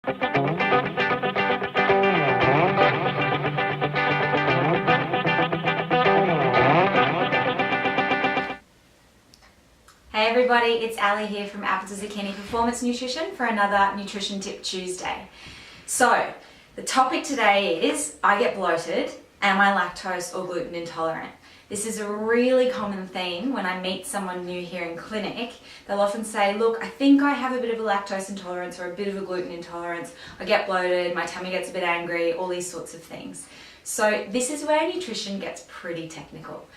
Hey everybody, it's Ali here from Apple to Zucchini Performance Nutrition for another Nutrition Tip Tuesday. So, the topic today is, I get bloated, am I lactose or gluten intolerant? This is a really common theme when I meet someone new here in clinic. They'll often say, look, I think I have a bit of a lactose intolerance or a bit of a gluten intolerance. I get bloated, my tummy gets a bit angry, all these sorts of things. So this is where nutrition gets pretty technical.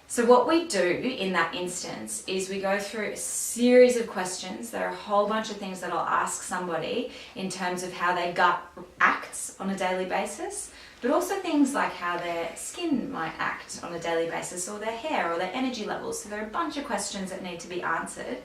So what we do in that instance is we go through a series of questions. There are a whole bunch of things that I'll ask somebody in terms of how their gut acts on a daily basis, but also things like how their skin might act on a daily basis, or their hair, or their energy levels. So there are a bunch of questions that need to be answered.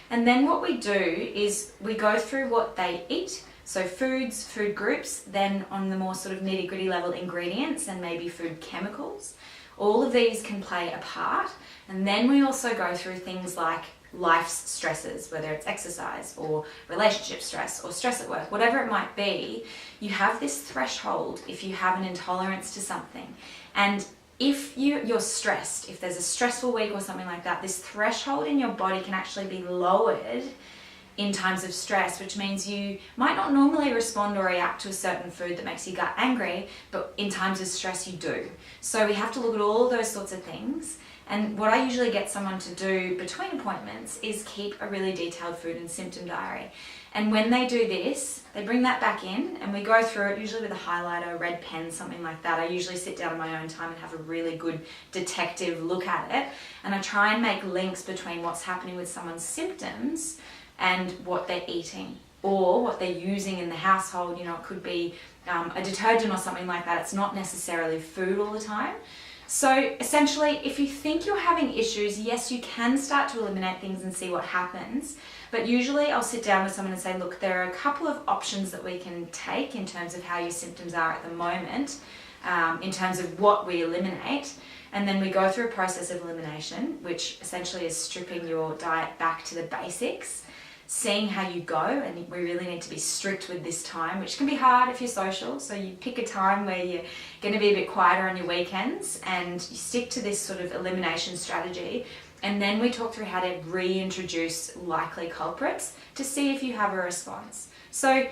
And then what we do is we go through what they eat, so foods, food groups, then on the more sort of nitty-gritty level, ingredients and maybe food chemicals. All of these can play a part. And then we also go through things like life's stresses, whether it's exercise or relationship stress or stress at work, whatever it might be. You have this threshold if you have an intolerance to something. And if you're stressed, if there's a stressful week or something like that, this threshold in your body can actually be lowered in times of stress, which means you might not normally respond or react to a certain food that makes your gut angry, but in times of stress you do. So we have to look at all of those sorts of things. And what I usually get someone to do between appointments is keep a really detailed food and symptom diary. And when they do this, they bring that back in and we go through it, usually with a highlighter, a red pen, something like that. I usually sit down on my own time and have a really good detective look at it. And I try and make links between what's happening with someone's symptoms and what they're eating or what they're using in the household. You know, it could be a detergent or something like that. It's not necessarily food all the time. So essentially, if you think you're having issues, yes, you can start to eliminate things and see what happens. But usually I'll sit down with someone and say, look, there are a couple of options that we can take in terms of how your symptoms are at the moment, in terms of what we eliminate. And then we go through a process of elimination, which essentially is stripping your diet back to the basics, seeing how you go, and we really need to be strict with this time, which can be hard if you're social. So you pick a time where you're going to be a bit quieter on your weekends and you stick to this sort of elimination strategy. And then we talk through how to reintroduce likely culprits to see if you have a response. So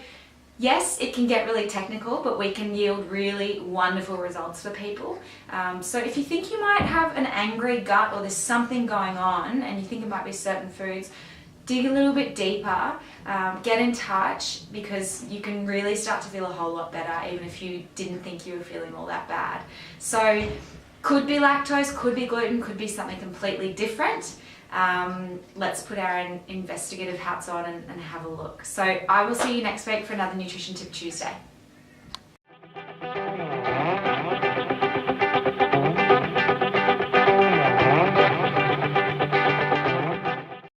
yes, it can get really technical, but we can yield really wonderful results for people. So if you think you might have an angry gut or there's something going on and you think it might be certain foods, dig a little bit deeper, get in touch, because you can really start to feel a whole lot better even if you didn't think you were feeling all that bad. So could be lactose, could be gluten, could be something completely different. Let's put our investigative hats on and have a look. So I will see you next week for another Nutrition Tip Tuesday.